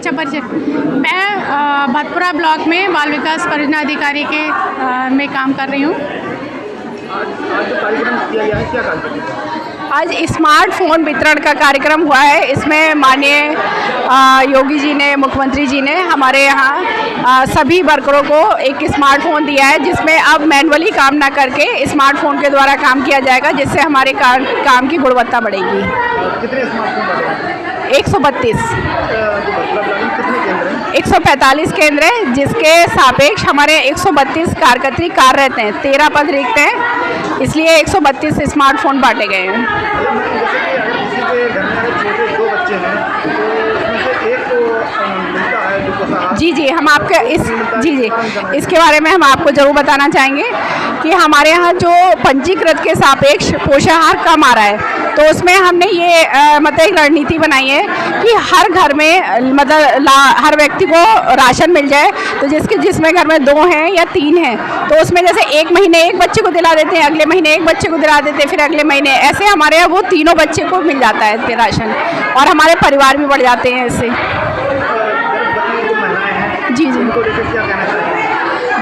अच्छा परिचय। मैं भतपुरा ब्लॉक में बाल विकास परियोजना अधिकारी के में काम कर रही हूँ। आज जो कार्यक्रम किया गया है, क्या कार्यक्रम है? आज स्मार्टफोन वितरण का कार्यक्रम हुआ है। इसमें माननीय योगी जी ने, मुख्यमंत्री जी ने हमारे यहाँ सभी वर्करों को एक स्मार्टफोन दिया है, जिसमें अब मैनुअली काम ना करके स्मार्टफोन के द्वारा काम किया जाएगा, जिससे हमारे काम की गुणवत्ता बढ़ेगी। कितने स्मार्टफोन बांटे हैं? 132। कितने केंद्र हैं? 145 केंद्र है, जिसके सापेक्ष हमारे 132 कार्यकर्त्री कार्यरत हैं। 13 पद रिक्त हैं, इसलिए 132 स्मार्टफोन बांटे गए हैं। जैसे कि अगर किसी के घर में अगर छोटे 2 बच्चे हैं तो उसमें से एक को मिलता है जो पोषाहार। जी हम आपके इसके बारे में हम आपको ज़रूर बताना चाहेंगे कि हमारे यहाँ जो पंजीकृत के सापेक्ष पोषाहार कम आ रहा है, तो उसमें हमने ये मतलब एक रणनीति बनाई है कि हर घर में मतलब हर व्यक्ति को राशन मिल जाए। तो जिसमें घर में 2 हैं या 3 हैं, तो उसमें जैसे एक महीने एक बच्चे को दिला देते हैं, अगले महीने एक बच्चे को दिला देते हैं, फिर अगले महीने ऐसे हमारे यहाँ वो तीनों बच्चे को मिल जाता है राशन, और हमारे परिवार भी बढ़ जाते हैं इससे। जी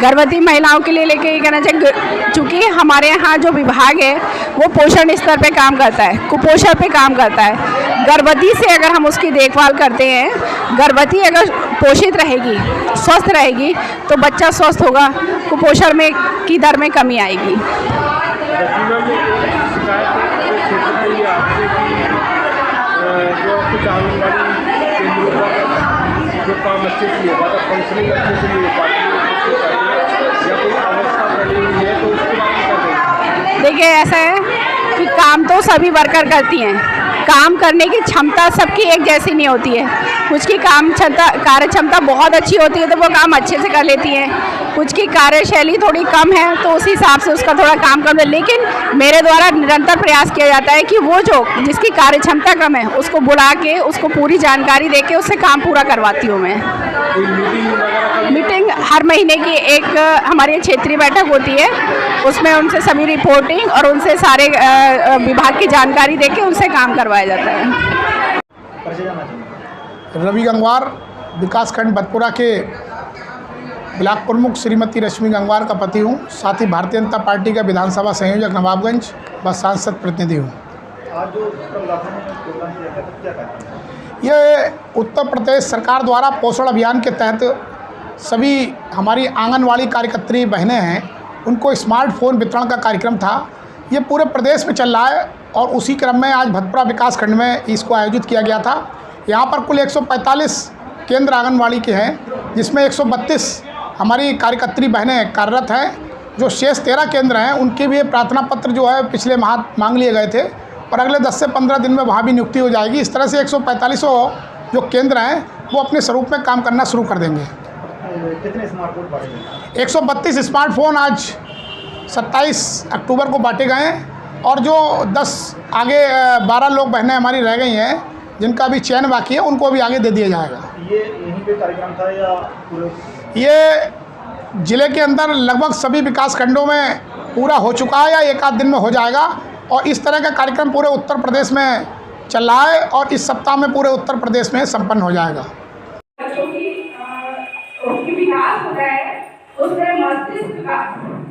गर्भवती महिलाओं के लिए लेके ये कहना चाहिए, चूँकि हमारे यहाँ जो विभाग है वो पोषण स्तर पे काम करता है, कुपोषण पे काम करता है। गर्भवती से अगर हम उसकी देखभाल करते हैं, गर्भवती अगर पोषित रहेगी, स्वस्थ रहेगी, तो बच्चा स्वस्थ होगा, कुपोषण में की दर में कमी आएगी। जो काम अच्छे से हो पाता, फंक्शनिंग अच्छे से नहीं हो पाती या कोई अवस्था बनी हुई है, तो उसके बाद देखिए ऐसा है कि काम तो सभी वर्कर करती हैं, काम करने की क्षमता सबकी एक जैसी नहीं होती है। कुछ की कार्य क्षमता बहुत अच्छी होती है तो वो काम अच्छे से कर लेती हैं, कुछ की कार्यशैली थोड़ी कम है तो उस हिसाब से उसका थोड़ा काम कम है। लेकिन मेरे द्वारा निरंतर प्रयास किया जाता है कि वो जिसकी कार्य क्षमता कम है उसको बुला के उसको पूरी जानकारी दे के उससे काम पूरा करवाती हूँ मैं। मीटिंग हर महीने की एक हमारी क्षेत्रीय बैठक होती है, उसमें उनसे सभी रिपोर्टिंग और उनसे सारे विभाग की जानकारी दे के उनसे काम करवाया जाता है। रवि गंगवार, विकासखंड भतपुरा के ब्लॉक प्रमुख श्रीमती रश्मि गंगवार का पति हूँ, साथ ही भारतीय जनता पार्टी का विधानसभा संयोजक नवाबगंज व सांसद प्रतिनिधि हूँ। ये उत्तर प्रदेश सरकार द्वारा पोषण अभियान के तहत सभी हमारी आंगनवाड़ी कार्यकर्त्री बहनें हैं, उनको स्मार्टफोन वितरण का कार्यक्रम था। ये पूरे प्रदेश में चल रहा है और उसी क्रम में आज भतपुरा विकासखंड में इसको आयोजित किया गया था। यहाँ पर कुल 145 केंद्र आंगनवाड़ी के हैं, जिसमें 132 हमारी कार्यकर्त्री बहनें कार्यरत हैं। जो शेष 13 केंद्र हैं उनके भी प्रार्थना पत्र जो है पिछले माह मांग लिए गए थे और अगले 10 से 15 दिन में वहाँ भी नियुक्ति हो जाएगी। इस तरह से 145 जो केंद्र हैं वो अपने स्वरूप में काम करना शुरू कर देंगे। कितने स्मार्टफोन बांटे गए? 132 स्मार्टफोन आज 27 अक्टूबर को बांटे गए हैं और जो 10 आगे 12 लोग बहनें हमारी रह गई हैं जिनका भी चयन बाकी है, उनको भी आगे दे दिया जाएगा। ये यहीं पे कार्यक्रम था या पूरे? ये ज़िले के अंदर लगभग सभी विकास खंडों में पूरा हो चुका है या एक आध दिन में हो जाएगा और इस तरह का कार्यक्रम पूरे उत्तर प्रदेश में चल रहा है और इस सप्ताह में पूरे उत्तर प्रदेश में संपन्न हो जाएगा। विकास होता है उसमें मस्तिष्क का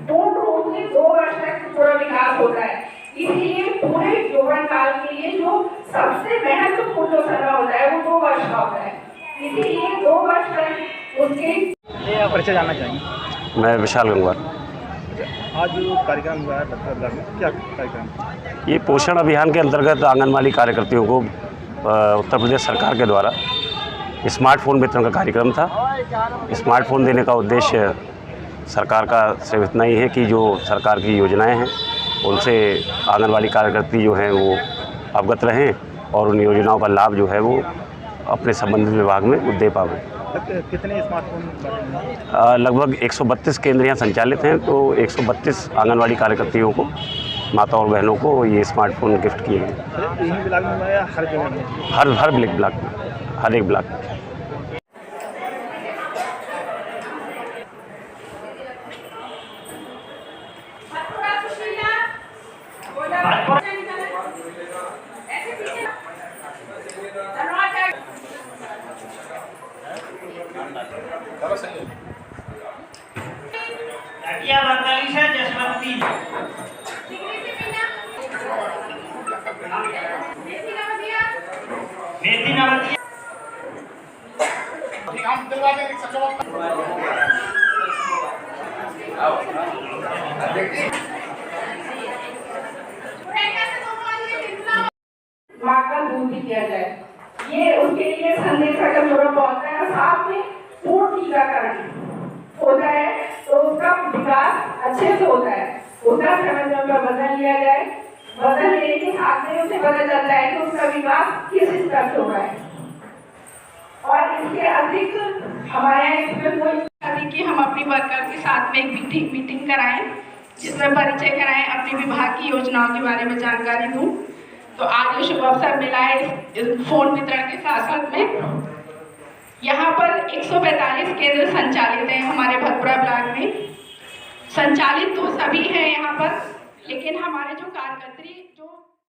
पूर्ण रूप से 2 वर्ष तक पूरा विकास होता है। इसलिए पूरे यौवन काल के लिए जो सबसे महत्वपूर्ण जो समय होता है वो 2 वर्ष का होता है। इसीलिए 2 वर्ष तक उसके परिचय जानना चाहेंगे। मैं विशाल गंगवार। आज जो कार्यक्रम हुआ है भतपुरा में, क्या कार्यक्रम? ये पोषण अभियान के अंतर्गत आंगनवाड़ी कार्यकर्तियों को उत्तर प्रदेश सरकार के द्वारा स्मार्टफोन वितरण का कार्यक्रम था। स्मार्टफोन देने का उद्देश्य सरकार का सिर्फ इतना ही है कि जो सरकार की योजनाएं हैं उनसे आंगनवाड़ी कार्यकर्ती जो हैं वो अवगत रहें और उन योजनाओं का लाभ जो है वो अपने संबंधित विभाग में दे पाएं। कितने स्मार्टफोन? लगभग 132 केंद्र यहाँ संचालित हैं, तो 132 आंगनवाड़ी कार्यकर्तियों को, माता और बहनों को ये स्मार्टफोन गिफ्ट किए गए। यही ब्लॉक में या हर जगह में? हर ब्लॉक में, हर एक ब्लॉक में। है, वजन लेने के साथ में उसे पता चलता है कि उसका विकास किस स्तर से हो रहा है। और इसके अतिरिक्त हमारे यहाँ इसमें कोई कि हम अपनी वर्कर के साथ में एक मीटिंग कराएं, जिसमें परिचय कराएं, अपने विभाग की योजनाओं के बारे में जानकारी दूं। तो आज ये शुभ अवसर मिला है इस फोन वितरण के साथ साथ में। यहाँ पर 145 केंद्र संचालित हैं हमारे भतपुरा ब्लॉक में। संचालित तो सभी हैं यहाँ पर, लेकिन हमारे जो कार्यकर्त्री